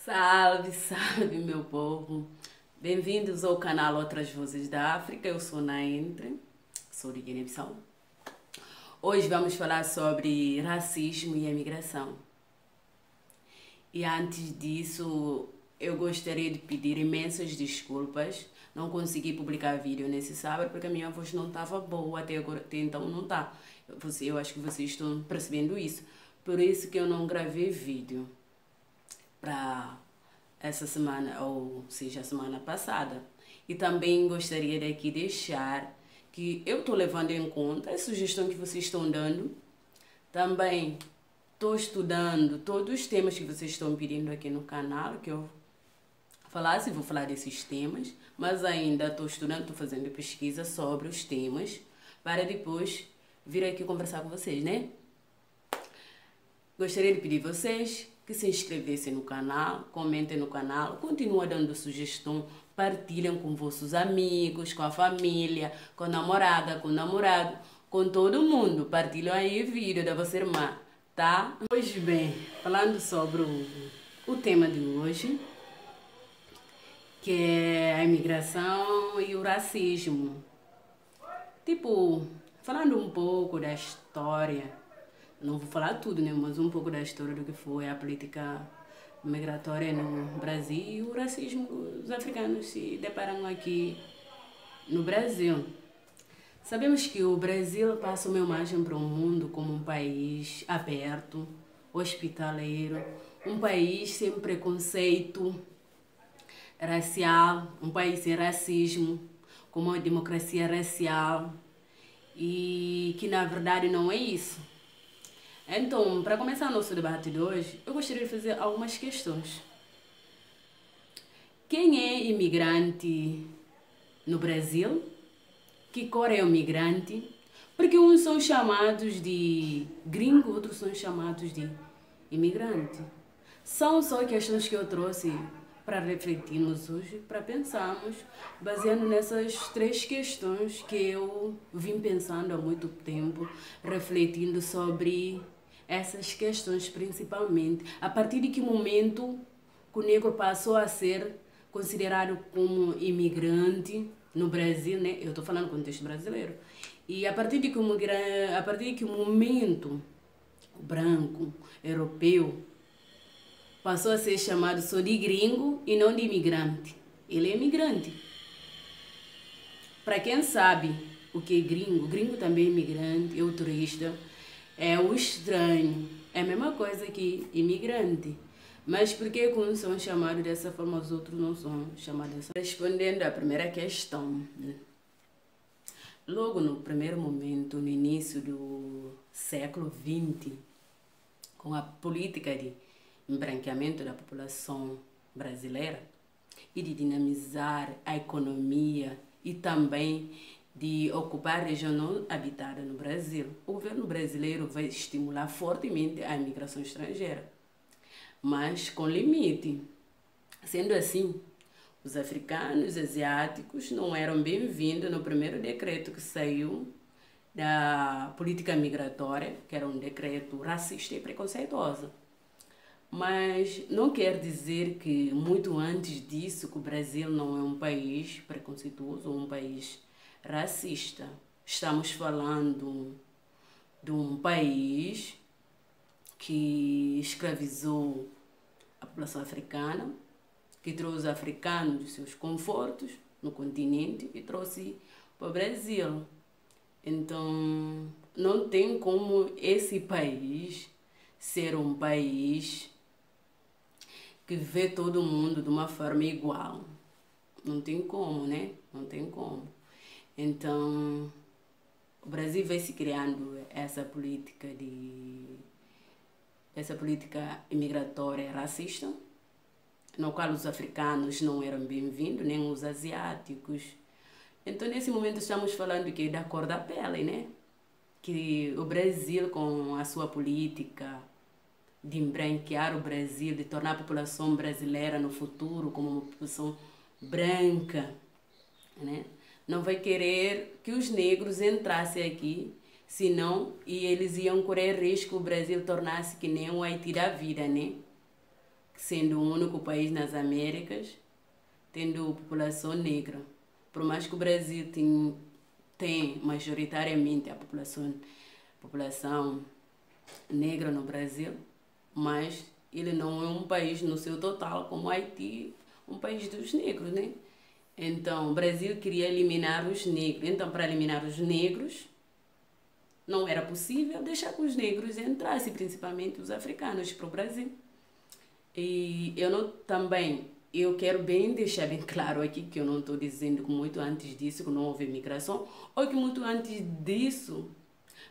Salve, salve, meu povo! Bem-vindos ao canal Outras Vozes da África. Eu sou Naentre, sou de Guiné-Bissau. Hoje vamos falar sobre racismo e imigração. E antes disso, eu gostaria de pedir imensas desculpas. Não consegui publicar vídeo nesse sábado porque a minha voz não estava boa até agora, até então não está. Eu acho que vocês estão percebendo isso. Por isso que eu não gravei vídeo para essa semana, ou seja, a semana passada. E também gostaria de aqui deixar que eu estou levando em conta a sugestão que vocês estão dando. Também estou estudando todos os temas que vocês estão pedindo aqui no canal, que eu falasse, vou falar desses temas, mas ainda estou estudando, estou fazendo pesquisa sobre os temas, para depois vir aqui conversar com vocês, né? Gostaria de pedir vocês que se inscrevessem no canal, comentem no canal, continuem dando sugestão, partilhem com vossos amigos, com a família, com a namorada, com o namorado, com todo mundo. Partilhem aí o vídeo da vossa irmã, tá? Pois bem, falando sobre o tema de hoje, que é a imigração e o racismo. Tipo, falando um pouco da história, não vou falar tudo, né, mas um pouco da história do que foi a política migratória no Brasil e o racismo que os africanos se deparam aqui no Brasil. Sabemos que o Brasil passa uma imagem para o mundo como um país aberto, hospitaleiro, um país sem preconceito racial, um país sem racismo, com uma democracia racial, e que na verdade não é isso. Então, para começar o nosso debate de hoje, eu gostaria de fazer algumas questões. Quem é imigrante no Brasil? Que cor é o migrante? Porque uns são chamados de gringo, outros são chamados de imigrante. São só questões que eu trouxe para refletirmos hoje, para pensarmos, baseando nessas três questões que eu vim pensando há muito tempo, refletindo sobre essas questões principalmente. A partir de que momento o negro passou a ser considerado como imigrante no Brasil, né? Eu estou falando no contexto brasileiro. E a partir de que o momento o branco, europeu, passou a ser chamado só de gringo e não de imigrante. Ele é imigrante. Para quem sabe o que é gringo, gringo também é imigrante, é o turista, é o estranho. É a mesma coisa que imigrante. Mas por que uns são chamados dessa forma, os outros não são chamados dessa forma? Respondendo à primeira questão, né? Logo no primeiro momento, no início do século XX, com a política de embranqueamento da população brasileira e de dinamizar a economia e também de ocupar a região não habitada no Brasil, o governo brasileiro vai estimular fortemente a imigração estrangeira, mas com limite. Sendo assim, os africanos e asiáticos não eram bem-vindos no primeiro decreto que saiu da política migratória, que era um decreto racista e preconceituoso. Mas não quer dizer que muito antes disso que o Brasil não é um país preconceituoso ou um país racista. Estamos falando de um país que escravizou a população africana, que trouxe os africanos dos seus confortos no continente e trouxe para o Brasil. Então, não tem como esse país ser um país que vê todo mundo de uma forma igual. Não tem como, né? Não tem como. Então, o Brasil vai se criando essa política imigratória racista, no qual os africanos não eram bem-vindos, nem os asiáticos. Então, nesse momento, estamos falando que da cor da pele, né? Que o Brasil, com a sua política de embranquear o Brasil, de tornar a população brasileira no futuro como uma população branca, né? Não vai querer que os negros entrassem aqui, senão e eles iam correr risco o Brasil tornasse que nem o Haiti da vida, né? sendo o único país nas Américas tendo população negra. Por mais que o Brasil tem majoritariamente a população negra no Brasil, mas ele não é um país no seu total como o Haiti, um país dos negros, né? Então, o Brasil queria eliminar os negros. Então, para eliminar os negros, não era possível deixar que os negros entrassem, principalmente os africanos, para o Brasil. E eu quero bem deixar bem claro aqui que eu não estou dizendo que muito antes disso que não houve imigração, ou que muito antes disso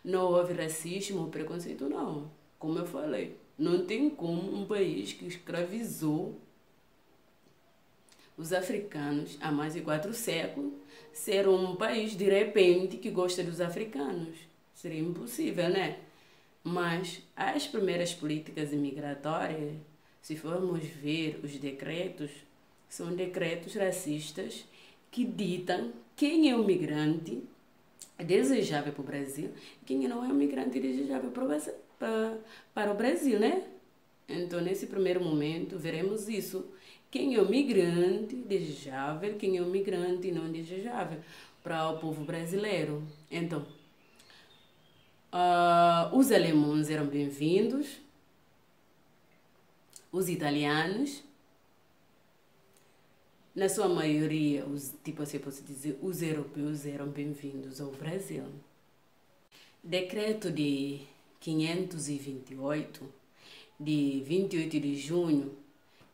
não houve racismo ou preconceito, não. Como eu falei, não tem como um país que escravizou os africanos há mais de 4 séculos ser um país, de repente, que gosta dos africanos. Seria impossível, né? Mas as primeiras políticas imigratórias, se formos ver os decretos, são decretos racistas que ditam quem é o migrante desejável para o Brasil e quem não é um migrante desejável para o Brasil, né? Então, nesse primeiro momento, veremos isso. Quem é o migrante desejável, quem é o migrante não desejável para o povo brasileiro. Então, os alemães eram bem-vindos, os italianos, na sua maioria, tipo assim, posso dizer, os europeus eram bem-vindos ao Brasil. Decreto de 528, de 28 de junho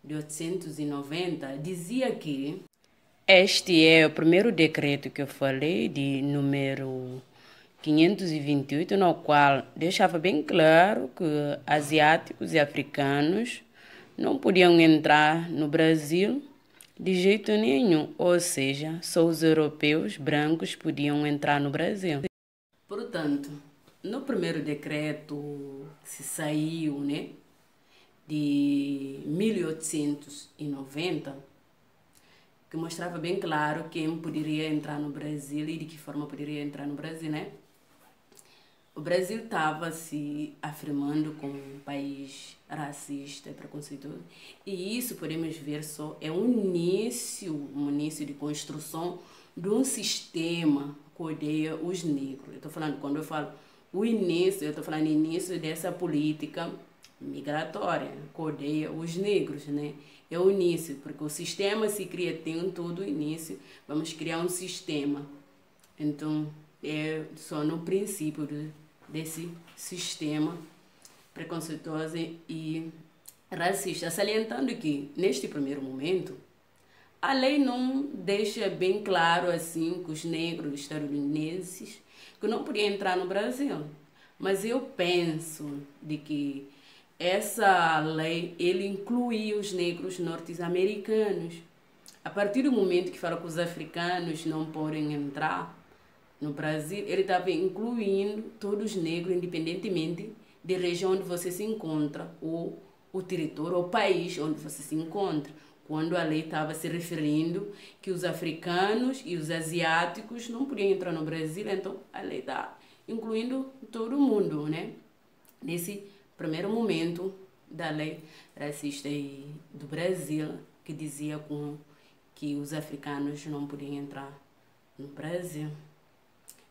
de 890, dizia que este é o primeiro decreto que eu falei, de número 528, no qual deixava bem claro que asiáticos e africanos não podiam entrar no Brasil de jeito nenhum, ou seja, só os europeus brancos podiam entrar no Brasil. Portanto, no primeiro decreto que se saiu, né, de 1890, que mostrava bem claro quem poderia entrar no Brasil e de que forma poderia entrar no Brasil, né? O Brasil estava se afirmando como um país racista e preconceituoso, e isso podemos ver só é um início de construção de um sistema que odeia os negros. Eu estou falando, quando eu falo o início, eu estou falando início dessa política migratória que odeia os negros, né? É o início, porque o sistema se cria, tem todo o início, vamos criar um sistema. Então, é só no princípio desse sistema preconceituoso e racista, salientando que, neste primeiro momento, a lei não deixa bem claro assim que os negros estadunidenses que não podiam entrar no Brasil. Mas eu penso de que essa lei ele incluía os negros norte-americanos. A partir do momento que fala que os africanos não podem entrar no Brasil, ele estava incluindo todos os negros, independentemente da região onde você se encontra, ou o território, ou o país onde você se encontra. Quando a lei estava se referindo que os africanos e os asiáticos não podiam entrar no Brasil, então a lei está incluindo todo mundo, né? Nesse primeiro momento da lei racista do Brasil, que dizia que os africanos não podiam entrar no Brasil.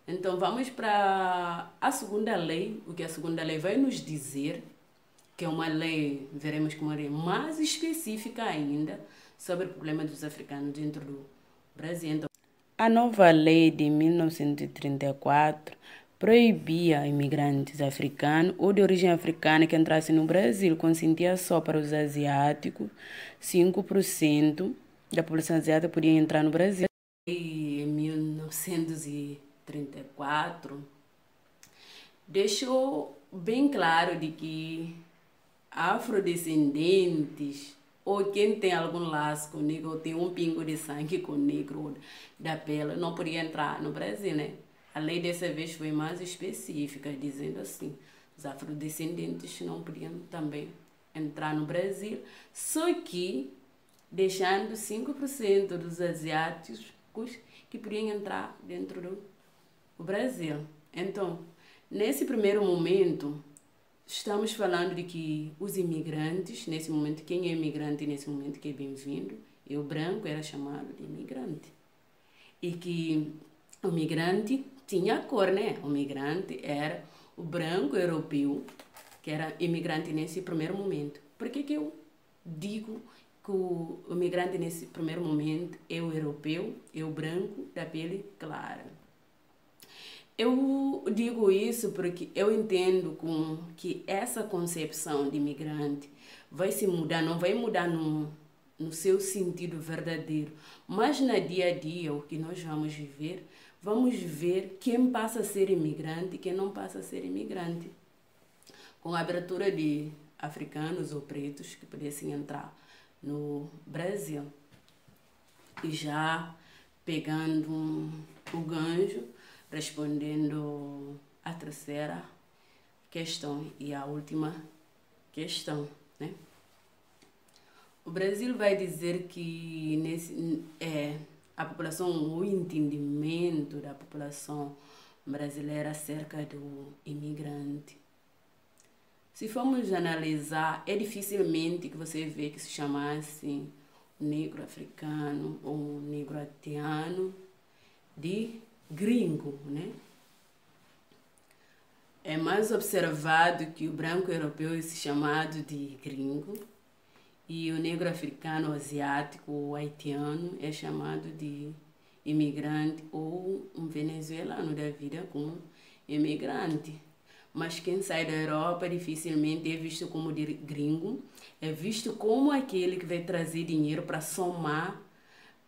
Então vamos para a segunda lei, o que a segunda lei vai nos dizer, que é uma lei, veremos como é mais específica ainda, sobre o problema dos africanos dentro do Brasil. Então, a nova lei de 1934 proibia imigrantes africanos ou de origem africana que entrassem no Brasil, consentia só para os asiáticos, 5% da população asiática podia entrar no Brasil. Em 1934, deixou bem claro de que afrodescendentes ou quem tem algum laço com negro, ou tem um pingo de sangue com negro da pele, não podia entrar no Brasil, né? A lei dessa vez foi mais específica, dizendo assim, os afrodescendentes não podiam também entrar no Brasil, só que deixando 5% dos asiáticos que podiam entrar dentro do Brasil. Então, nesse primeiro momento, estamos falando de que os imigrantes, nesse momento, quem é imigrante nesse momento que é bem-vindo, e o branco era chamado de imigrante. E que o migrante tinha cor, né? O migrante era o branco europeu, que era imigrante nesse primeiro momento. Por que eu digo que o migrante nesse primeiro momento é o europeu, é o branco da pele clara? Eu digo isso porque eu entendo que essa concepção de imigrante vai se mudar, não vai mudar no seu sentido verdadeiro, mas no dia a dia, o que nós vamos ver quem passa a ser imigrante e quem não passa a ser imigrante. Com a abertura de africanos ou pretos que pudessem entrar no Brasil. E já pegando o gancho, respondendo a terceira questão e a última questão, né? O Brasil vai dizer que a população, o entendimento da população brasileira acerca do imigrante. Se formos analisar, é dificilmente que você vê que se chamasse negro africano ou negro haitiano de gringo, né? É mais observado que o branco europeu é chamado de gringo e o negro africano, asiático ou haitiano é chamado de imigrante ou um venezuelano da vida como imigrante. Mas quem sai da Europa dificilmente é visto como gringo, é visto como aquele que vai trazer dinheiro para somar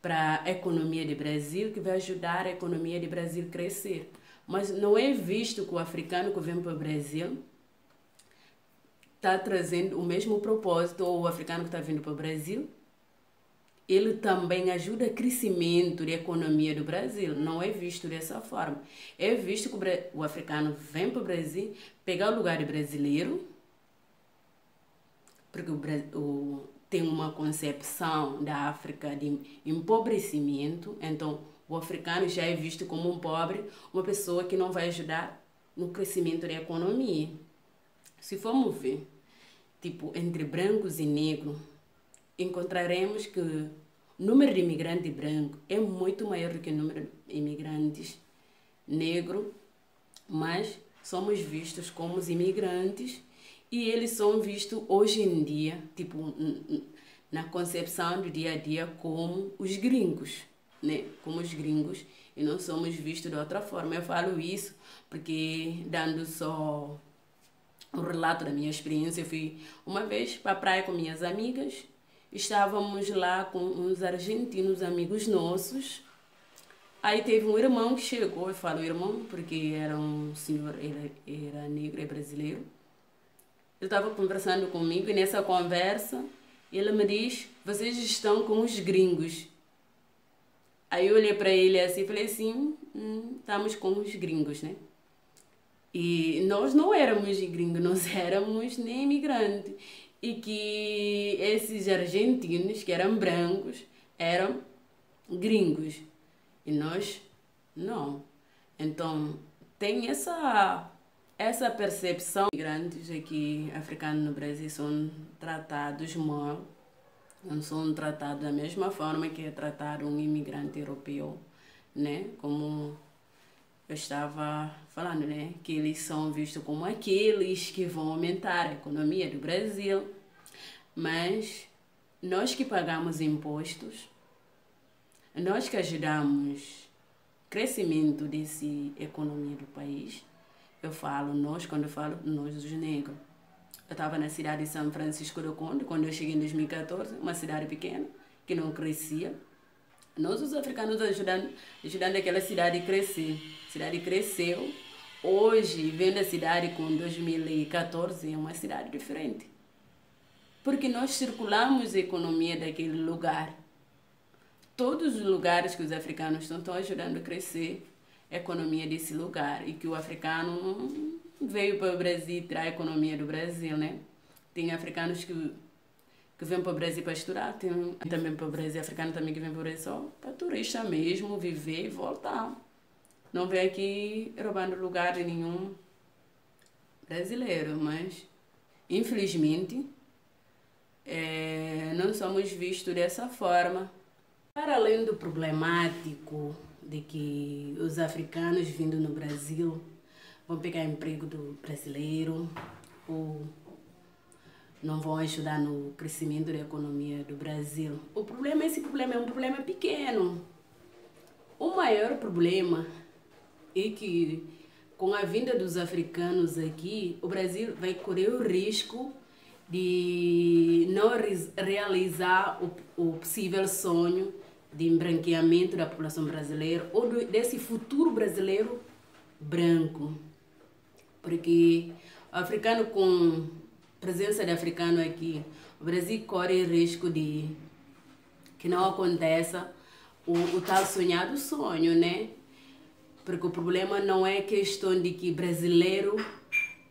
para a economia do Brasil, que vai ajudar a economia do Brasil a crescer. Mas não é visto que o africano que vem para o Brasil está trazendo o mesmo propósito, ou o africano que está vindo para o Brasil, ele também ajuda o crescimento da economia do Brasil. Não é visto dessa forma. É visto que o africano vem para o Brasil pegar o lugar do brasileiro, porque tem uma concepção da África de empobrecimento. Então, o africano já é visto como um pobre, uma pessoa que não vai ajudar no crescimento da economia. Se formos ver, tipo, entre brancos e negros, encontraremos que o número de imigrantes brancos é muito maior do que o número de imigrantes negros, mas somos vistos como os imigrantes e eles são vistos hoje em dia, tipo, na concepção do dia a dia, como os gringos, né? Como os gringos, e não somos vistos de outra forma. Eu falo isso porque, dando só um relato da minha experiência, eu fui uma vez para a praia com minhas amigas. Estávamos lá com uns argentinos amigos nossos. Aí teve um irmão que chegou, eu falo irmão porque era um senhor, ele era negro e brasileiro. Ele estava conversando comigo e nessa conversa ele me diz: vocês estão com os gringos. Aí eu olhei para ele assim e falei assim: estamos com os gringos, né? E nós não éramos gringos, nós éramos nem imigrantes. E que esses argentinos, que eram brancos, eram gringos. E nós, não. Então, tem essa percepção. Imigrantes aqui, africanos no Brasil, são tratados mal. Não são tratados da mesma forma que é tratado um imigrante europeu, né? Como eu estava falando, né? Que eles são vistos como aqueles que vão aumentar a economia do Brasil. Mas nós que pagamos impostos, nós que ajudamos o crescimento dessa economia do país, eu falo nós, quando eu falo nós os negros. Eu estava na cidade de São Francisco do Conde, quando eu cheguei em 2014, uma cidade pequena, que não crescia. Nós, os africanos, ajudando aquela cidade a crescer. A cidade cresceu. Hoje, vendo a cidade com 2014, é uma cidade diferente. Porque nós circulamos a economia daquele lugar. Todos os lugares que os africanos estão ajudando a crescer a economia desse lugar. E que o africano não veio para o Brasil tirar a economia do Brasil, né? Tem africanos que vêm para o Brasil para estudar, tem também para o Brasil, africano também que vem para o Brasil só para turista mesmo, viver e voltar. Não vem aqui roubando lugar nenhum brasileiro, mas infelizmente não somos vistos dessa forma. Para além do problemático de que os africanos vindo no Brasil vão pegar emprego do brasileiro ou não vão ajudar no crescimento da economia do Brasil. Esse problema é um problema pequeno. O maior problema é que com a vinda dos africanos aqui, o Brasil vai correr o risco de não realizar o possível sonho de embranqueamento da população brasileira ou desse futuro brasileiro branco. Porque o africano, com presença de africano aqui, o Brasil corre o risco de que não aconteça o tal sonhado sonho, né? Porque o problema não é questão de que brasileiro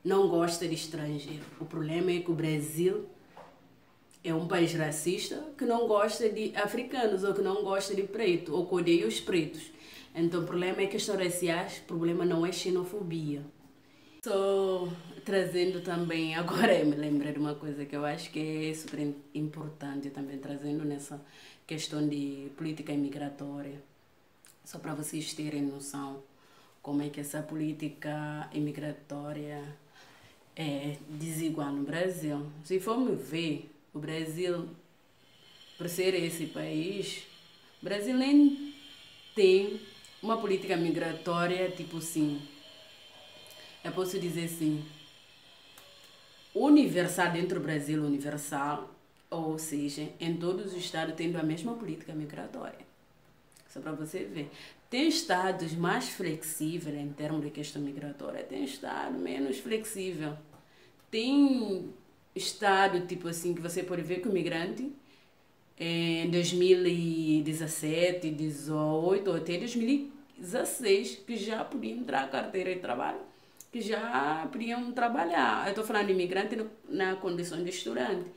não gosta de estrangeiro. O problema é que o Brasil é um país racista que não gosta de africanos ou que não gosta de preto ou que odeia os pretos. Então o problema é questão raciais, o problema não é xenofobia. Estou trazendo também, agora eu me lembrei de uma coisa que eu acho que é super importante também, trazendo nessa questão de política imigratória, só para vocês terem noção como é que essa política imigratória é desigual no Brasil. Se formos ver, o Brasil, por ser esse país, o Brasil nem tem uma política migratória tipo assim, eu posso dizer assim, universal dentro do Brasil, universal, ou seja, em todos os estados tendo a mesma política migratória. Só para você ver. Tem estados mais flexíveis em termos de questão migratória, tem estado menos flexível. Tem estado, tipo assim, que você pode ver que o migrante em 2017, 2018 ou até 2016, que já podia entrar a carteira de trabalho, que já podiam trabalhar. Eu estou falando de imigrante na condição de estudante.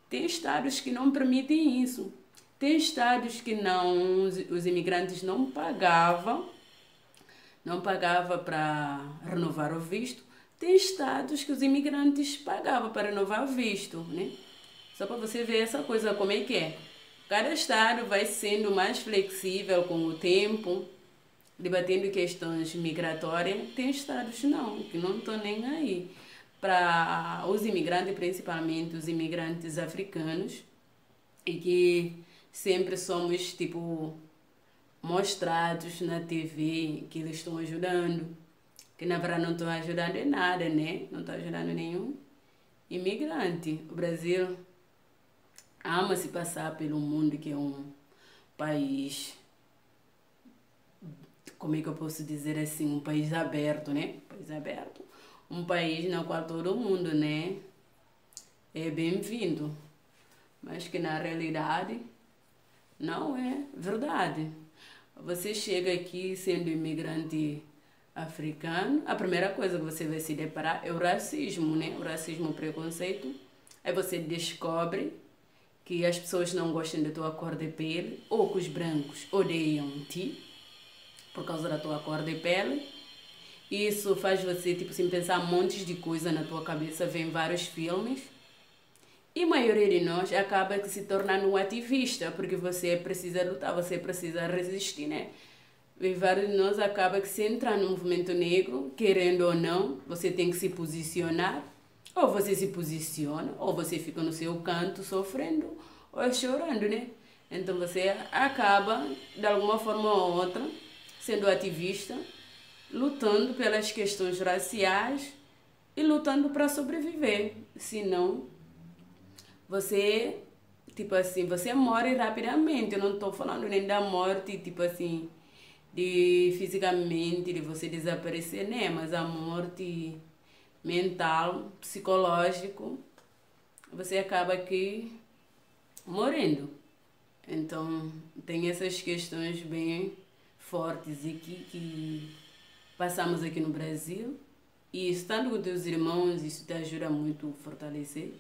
Tem estados que não permitem isso. Tem estados que não, os imigrantes não pagavam para renovar o visto. Tem estados que os imigrantes pagavam para renovar o visto, né? Só para você ver essa coisa, como é que é. Cada estado vai sendo mais flexível com o tempo, debatendo questões migratórias. Tem estados não, que não estão nem aí. Para os imigrantes, principalmente os imigrantes africanos, e que sempre somos, tipo, mostrados na TV que eles estão ajudando, que na verdade não estão ajudando em nada, né? Não estão ajudando nenhum imigrante. O Brasil ama se passar pelo mundo, que é um país, como é que eu posso dizer assim, um país aberto, né? País aberto. Um país no qual todo mundo, né, é bem-vindo. Mas que na realidade não é verdade. Você chega aqui sendo imigrante africano, a primeira coisa que você vai se deparar é o racismo, né? O racismo, o preconceito. Aí você descobre que as pessoas não gostam da tua cor de pele, ou que os brancos odeiam-te por causa da tua cor de pele. Isso faz você, tipo assim, pensar montes de coisa na tua cabeça, vem vários filmes. E a maioria de nós acaba se tornando um ativista, porque você precisa lutar, você precisa resistir, né? E vários de nós acaba que se entrar no movimento negro, querendo ou não, você tem que se posicionar. Ou você se posiciona, ou você fica no seu canto sofrendo ou chorando, né? Então você acaba, de alguma forma ou outra, sendo ativista, lutando pelas questões raciais e lutando para sobreviver. Senão, você, tipo assim, você morre rapidamente. Eu não estou falando nem da morte, tipo assim, de fisicamente, de você desaparecer, né? Mas a morte mental, psicológico, você acaba aqui morrendo. Então, tem essas questões bem fortes aqui que passamos aqui no Brasil. E estando com teus irmãos, isso te ajuda muito a fortalecer.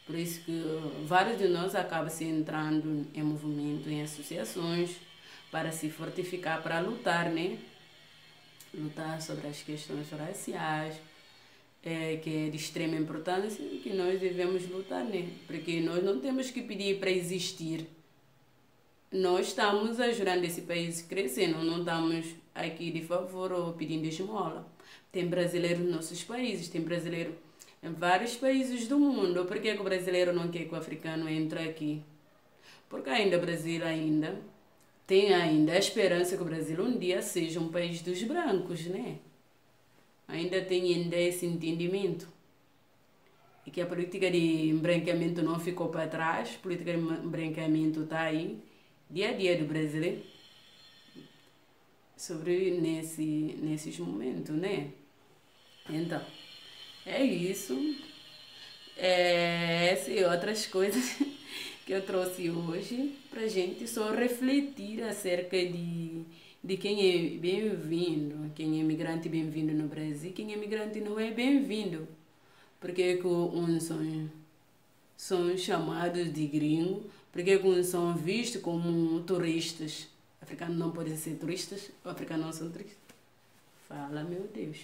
Por isso que vários de nós acabam se entrando em movimento, em associações, para se fortificar, para lutar, né? Lutar sobre as questões raciais, que é de extrema importância, que nós devemos lutar, né? Porque nós não temos que pedir para existir. Nós estamos ajudando esse país a crescer, não estamos aqui de favor ou pedindo esmola. Tem brasileiro nos nossos países, tem brasileiro em vários países do mundo. Por que o brasileiro não quer que o africano entre aqui? Porque ainda o Brasil tem ainda a esperança que o Brasil um dia seja um país dos brancos, né? Ainda tem ainda esse entendimento. E que a política de embranqueamento não ficou para trás, a política de embranqueamento está aí, dia a dia do brasileiro, sobre nesses momentos, né? Então, é isso. Essas e outras coisas que eu trouxe hoje pra gente só refletir acerca de quem é bem-vindo, quem é imigrante bem-vindo no Brasil, quem é imigrante não é bem-vindo. Porque uns são chamados de gringo, porque uns são vistos como turistas. Africanos não podem ser turistas, os africanos não são turistas. Fala, meu Deus.